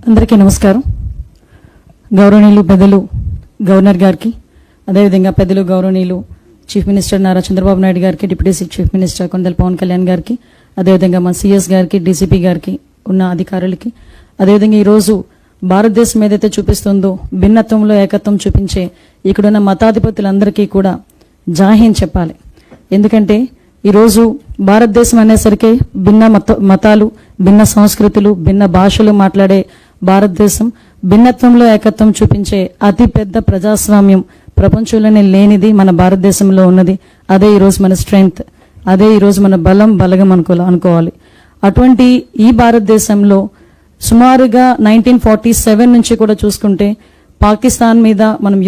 అందరికీ నమస్కారం. గౌరవనీయులు పెద్దలు గవర్నర్ గారికి, అదేవిధంగా పెద్దలు గౌరవనీయులు చీఫ్ మినిస్టర్ నారా చంద్రబాబు నాయుడు గారికి, డిప్యూటీ చీఫ్ మినిస్టర్ కొండల పవన్ కళ్యాణ్ గారికి, అదేవిధంగా మా సిఎస్ గారికి, డీసీపీ గారికి, ఉన్న అధికారులకి, అదేవిధంగా ఈరోజు భారతదేశం ఏదైతే చూపిస్తుందో భిన్నత్వంలో ఏకత్వం చూపించే ఇక్కడున్న మతాధిపతులందరికీ కూడా జాహీన్ చెప్పాలి. ఎందుకంటే ఈరోజు భారతదేశం అనేసరికి భిన్న మతాలు, భిన్న సంస్కృతులు, భిన్న భాషలు మాట్లాడే భారతదేశం భిన్నత్వంలో ఏకత్వం చూపించే అతి పెద్ద ప్రజాస్వామ్యం ప్రపంచంలోనే లేనిది మన భారతదేశంలో ఉన్నది. అదే ఈరోజు మన స్ట్రెంగ్త్, అదే ఈరోజు మన బలగం అనుకోవాలి. అటువంటి ఈ భారతదేశంలో సుమారుగా 1947 నుంచి కూడా చూసుకుంటే పాకిస్తాన్ మీద మనం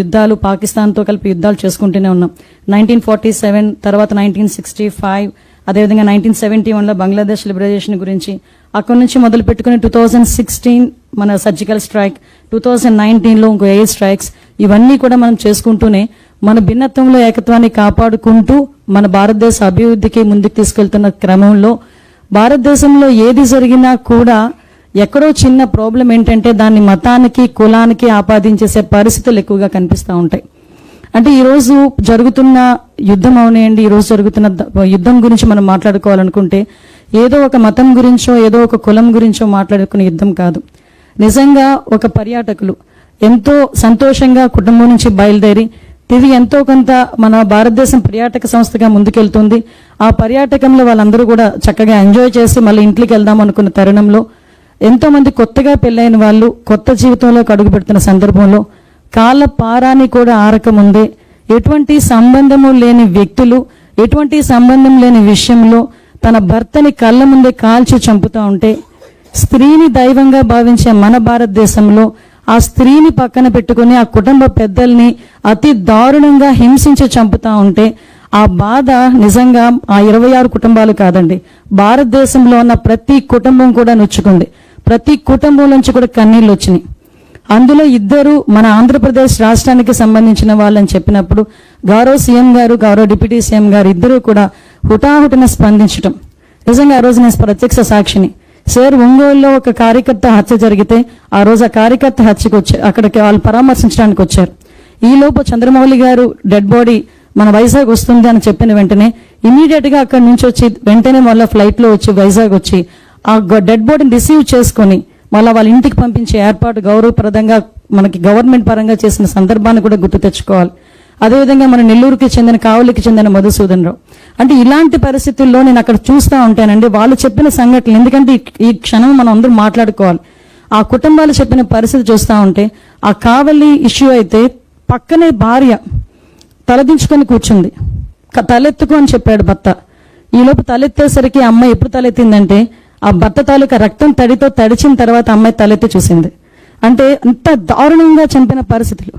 పాకిస్తాన్తో కలిపి యుద్ధాలు చేసుకుంటూనే ఉన్నాం. 1947 తర్వాత 1965, అదేవిధంగా 1971లో బంగ్లాదేశ్ లిబరేషన్ గురించి, అక్కడి నుంచి మొదలు పెట్టుకుని 2016 మన సర్జికల్ స్ట్రైక్, 2019లో ఇంకో ఎయిర్ స్ట్రైక్స్, ఇవన్నీ కూడా మనం చేసుకుంటూనే మన భిన్నత్వంలో ఏకత్వాన్ని కాపాడుకుంటూ మన భారతదేశ అభివృద్ధికి ముందుకు తీసుకెళ్తున్న క్రమంలో భారతదేశంలో ఏది జరిగినా కూడా ఎక్కడో చిన్న ప్రాబ్లం ఏంటంటే దాన్ని మతానికి, కులానికి ఆపాదించేసే పరిస్థితులు ఎక్కువగా కనిపిస్తూ ఉంటాయి. అంటే ఈరోజు జరుగుతున్న యుద్ధం అవనేయండి, ఈరోజు జరుగుతున్న యుద్ధం గురించి మనం మాట్లాడుకోవాలనుకుంటే ఏదో ఒక మతం గురించో ఏదో ఒక కులం గురించో మాట్లాడుకునే యుద్ధం కాదు. నిజంగా ఒక పర్యాటకులు ఎంతో సంతోషంగా కుటుంబం నుంచి బయలుదేరి తిరిగి ఎంతో కొంత మన భారతదేశం పర్యాటక సంస్థగా ముందుకెళ్తుంది. ఆ పర్యాటకంలో వాళ్ళందరూ కూడా చక్కగా ఎంజాయ్ చేసి మళ్ళీ ఇంట్లోకి వెళ్దాం అనుకున్న తరుణంలో ఎంతో మంది కొత్తగా పెళ్ళైన వాళ్ళు కొత్త జీవితంలోకి అడుగు పెడుతున్న సందర్భంలో కాళ్ళ పారాని కూడా ఆరకముందే ఎటువంటి సంబంధము లేని వ్యక్తులు, ఎటువంటి సంబంధం లేని విషయంలో తన భర్తని కళ్ళ ముందే కాల్చి చంపుతూ ఉంటే, స్త్రీని దైవంగా భావించే మన భారతదేశంలో ఆ స్త్రీని పక్కన పెట్టుకుని ఆ కుటుంబ పెద్దల్ని అతి దారుణంగా హింసించి చంపుతా ఉంటే ఆ బాధ నిజంగా ఆ 26 కుటుంబాలు కాదండి, భారతదేశంలో ఉన్న ప్రతి కుటుంబం కూడా నొచ్చుకుంది. ప్రతి కుటుంబం నుంచి కూడా కన్నీళ్ళు వచ్చినాయి. అందులో ఇద్దరు మన ఆంధ్రప్రదేశ్ రాష్ట్రానికి సంబంధించిన వాళ్ళని చెప్పినప్పుడు గౌరవ సీఎం గారు, గౌరవ డిప్యూటీ సీఎం గారు ఇద్దరు కూడా హుటాహుటిన స్పందించడం, నిజంగా ఆ రోజు నేను ప్రత్యక్ష సాక్షిని. సార్ ఒంగోలులో ఒక కార్యకర్త హత్య జరిగితే ఆ రోజు ఆ కార్యకర్త హత్యకు వచ్చారు, అక్కడికి వాళ్ళు పరామర్శించడానికి వచ్చారు. ఈలోపు చంద్రమౌళి గారు డెడ్ బాడీ మన వైజాగ్ వస్తుంది అని చెప్పిన వెంటనే ఇమీడియట్ గా అక్కడి నుంచి వచ్చి వెంటనే వాళ్ళ ఫ్లైట్ లో వచ్చి వైజాగ్ వచ్చి ఆ డెడ్ బాడీని రిసీవ్ చేసుకుని మళ్ళీ వాళ్ళ ఇంటికి పంపించే ఏర్పాటు గౌరవప్రదంగా మనకి గవర్నమెంట్ పరంగా చేసిన సందర్భాన్ని కూడా గుర్తు తెచ్చుకోవాలి. అదేవిధంగా మన నెల్లూరుకి చెందిన, కావలికి చెందిన మధుసూదన్ రావు. అంటే ఇలాంటి పరిస్థితుల్లో నేను అక్కడ చూస్తూ ఉంటానండి వాళ్ళు చెప్పిన సంఘటనలు. ఎందుకంటే ఈ క్షణం మనం అందరూ మాట్లాడుకోవాలి. ఆ కుటుంబాలు చెప్పిన పరిస్థితి చూస్తూ ఉంటే ఆ కావలి ఇష్యూ అయితే పక్కనే భార్య తలదించుకొని కూర్చుంది, తలెత్తుకు అని చెప్పాడు భర్త. ఈలోపు తలెత్తేసరికి అమ్మాయి ఎప్పుడు తలెత్తిందంటే ఆ భర్త తాలూకా రక్తం తడితో తడిచిన తర్వాత అమ్మాయి తలెత్తి చూసింది. అంటే అంత దారుణంగా చంపిన పరిస్థితులు.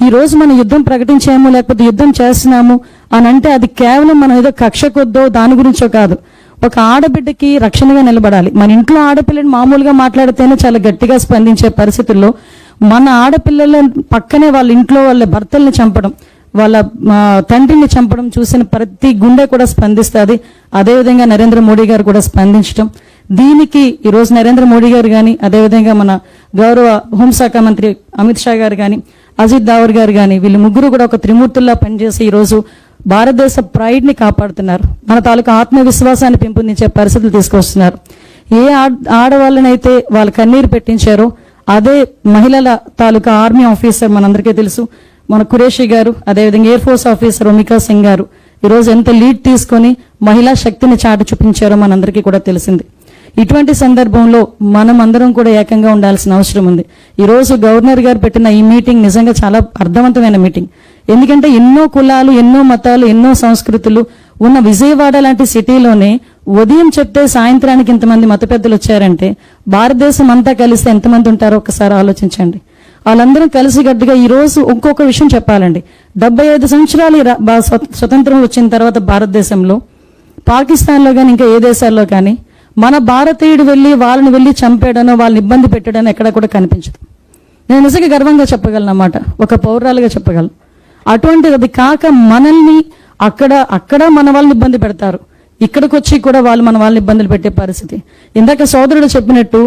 ఈ రోజు మనం యుద్ధం ప్రకటించాము లేకపోతే యుద్ధం చేస్తున్నాము అని అంటే అది కేవలం మనం ఏదో కక్ష కొద్దో దాని గురించో కాదు. ఒక ఆడబిడ్డకి రక్షణగా నిలబడాలి. మన ఇంట్లో ఆడపిల్లని మామూలుగా మాట్లాడితేనే చాలా గట్టిగా స్పందించే పరిస్థితుల్లో మన ఆడపిల్లల పక్కనే వాళ్ళ ఇంట్లో వాళ్ళ భర్తల్ని చంపడం, వాళ్ళ తండ్రిని చంపడం చూసిన ప్రతి గుండె కూడా స్పందిస్తుంది. అదేవిధంగా నరేంద్ర మోడీ గారు కూడా స్పందించడం, దీనికి ఈరోజు నరేంద్ర మోడీ గారు కానీ, అదేవిధంగా మన గౌరవ హోంశాఖ మంత్రి అమిత్ షా గారు కానీ, అజిత్ దావర్ గారు కానీ, వీళ్ళు ముగ్గురు కూడా ఒక త్రిమూర్తుల్లా పనిచేసి ఈరోజు భారతదేశ ప్రైడ్ ని కాపాడుతున్నారు. మన తాలూకా ఆత్మవిశ్వాసాన్ని పెంపొందించే పరిస్థితులు తీసుకొస్తున్నారు. ఏ ఆడవాళ్ళనైతే వాళ్ళు కన్నీరు పెట్టించారో అదే మహిళల తాలూకా ఆర్మీ ఆఫీసర్ మనందరికీ తెలుసు, మన ఖురేషి గారు, అదేవిధంగా ఎయిర్ ఫోర్స్ ఆఫీసర్ ఒమికా సింగ్ గారు ఈరోజు ఎంత లీడ్ తీసుకొని మహిళా శక్తిని చాటి చూపించారో మనందరికీ కూడా తెలిసింది. ఇటువంటి సందర్భంలో మనం అందరం కూడా ఏకంగా ఉండాల్సిన అవసరం ఉంది. ఈరోజు గవర్నర్ గారు పెట్టిన ఈ మీటింగ్ నిజంగా చాలా అర్థవంతమైన మీటింగ్. ఎందుకంటే ఎన్నో కులాలు, ఎన్నో మతాలు, ఎన్నో సంస్కృతులు ఉన్న విజయవాడ లాంటి సిటీలోనే ఉదయం చెప్తే సాయంత్రానికి ఇంతమంది మత పెద్దలు వచ్చారంటే భారతదేశం అంతా కలిస్తే ఎంతమంది ఉంటారో ఒకసారి ఆలోచించండి. వాళ్ళందరం కలిసిగట్టుగా ఈ రోజు ఇంకొక విషయం చెప్పాలండి. 75 సంవత్సరాలు స్వతంత్రం వచ్చిన తర్వాత భారతదేశంలో, పాకిస్తాన్లో కానీ ఇంకా ఏ దేశాల్లో కానీ మన భారతీయుడు వాళ్ళని వెళ్ళి చంపేయడనో వాళ్ళని ఇబ్బంది పెట్టడానో ఎక్కడ కూడా కనిపించదు. నేను నిజంగా గర్వంగా చెప్పగలను అన్నమాట, ఒక పౌరాలుగా చెప్పగలను. అటువంటిది అది కాక మనల్ని అక్కడ మన వాళ్ళని ఇబ్బంది పెడతారు, ఇక్కడికి వచ్చి కూడా వాళ్ళు మన వాళ్ళని ఇబ్బందులు పెట్టే పరిస్థితి. ఇందాక సోదరుడు చెప్పినట్టు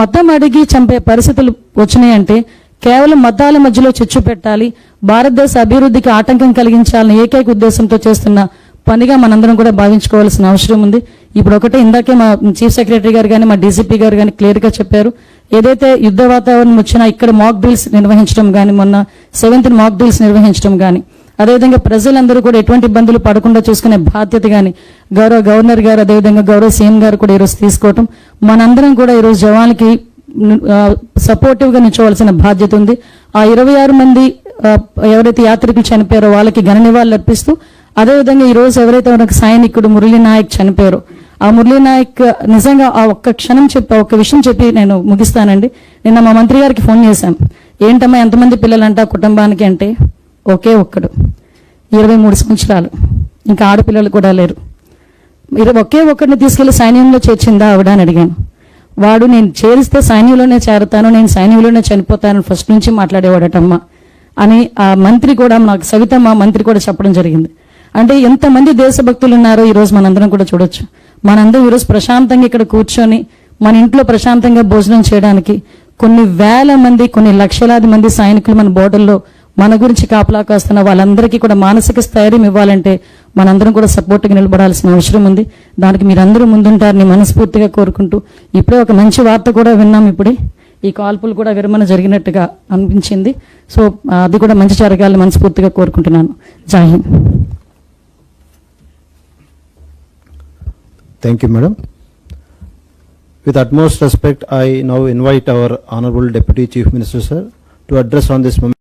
మతం అడిగి చంపే పరిస్థితులు వచ్చినాయంటే కేవలం మతాల మధ్యలో చిచ్చు పెట్టాలి, భారతదేశ అభివృద్ధికి ఆటంకం కలిగించాలని ఏకైక ఉద్దేశంతో చేస్తున్న పనిగా మనందరం కూడా భావించుకోవాల్సిన అవసరం ఉంది. ఇప్పుడు ఒకటే ఇందాకే మా చీఫ్ సెక్రటరీ గారు కానీ మా డీజీపీ గారు కానీ క్లియర్ గా చెప్పారు, ఏదైతే యుద్ధ వాతావరణం వచ్చినా ఇక్కడ మాక్ డ్రిల్స్ నిర్వహించడం కానీ, మొన్న 7th మాక్ డ్రిల్స్ నిర్వహించడం కానీ, అదేవిధంగా ప్రజలందరూ కూడా ఎటువంటి ఇబ్బందులు పడకుండా చూసుకునే బాధ్యత కానీ గౌరవ గవర్నర్ గారు అదేవిధంగా గౌరవ సీఎం గారు కూడా ఈరోజు తీసుకోవటం, మనందరం కూడా ఈరోజు జవాన్లకి సపోర్టివ్ గా నిల్చోవలసిన బాధ్యత ఉంది. ఆ 26 మంది ఎవరైతే యాత్రికులు చనిపోయారో వాళ్ళకి ఘన నివాళులు అర్పిస్తూ, అదేవిధంగా ఈ రోజు ఎవరైతే మనకు సైనికుడు మురళీ నాయక్ చనిపోయారో ఆ మురళీ నాయక్ నిజంగా ఆ ఒక్క క్షణం చెప్పి ఒక్క విషయం చెప్పి నేను ముగిస్తానండి. నిన్న మా మంత్రి గారికి ఫోన్ చేశాం, ఏంటమ్మా ఎంతమంది పిల్లలంట కుటుంబానికి అంటే ఒకే ఒక్కడు 23 సంవత్సరాలు, ఇంకా ఆడపిల్లలు కూడా లేరు. ఒకే ఒక్కడిని తీసుకెళ్లి సైన్యంలో చేర్చిందా ఆవిడ అని అడిగాను. వాడు నేను చేరిస్తే సైన్యంలోనే చేరతాను, నేను సైన్యంలోనే చనిపోతాను ఫస్ట్ నుంచి మాట్లాడేవాడటమ్మా అని ఆ మంత్రి కూడా నాకు సవితమ్మ మంత్రి కూడా చెప్పడం జరిగింది. అంటే ఎంతమంది దేశభక్తులు ఉన్నారో ఈ రోజు మనందరం కూడా చూడొచ్చు. మనందరం ఈరోజు ప్రశాంతంగా ఇక్కడ కూర్చొని మన ఇంట్లో ప్రశాంతంగా భోజనం చేయడానికి కొన్ని వేల మంది కొన్ని లక్షలాది మంది సైనికులు మన బోర్డర్లో మన గురించి కాపలా కాస్తున్న వాళ్ళందరికీ కూడా మానసిక స్థైర్యం ఇవ్వాలంటే మనందరం కూడా సపోర్ట్గా నిలబడాల్సిన అవసరం ఉంది. దానికి మీరందరూ ముందుంటారని మనస్ఫూర్తిగా కోరుకుంటూ, ఇప్పుడే ఒక మంచి వార్త కూడా విన్నాం, ఇప్పుడే ఈ కాల్పులు కూడా విరమణ జరిగినట్టుగా అనిపించింది. సో అది కూడా మంచి జరగాలని మనస్ఫూర్తిగా కోరుకుంటున్నాను. జై Hind. Thank you, madam. With utmost respect, I now invite our Honorable Deputy Chief Minister, sir, to address on this moment.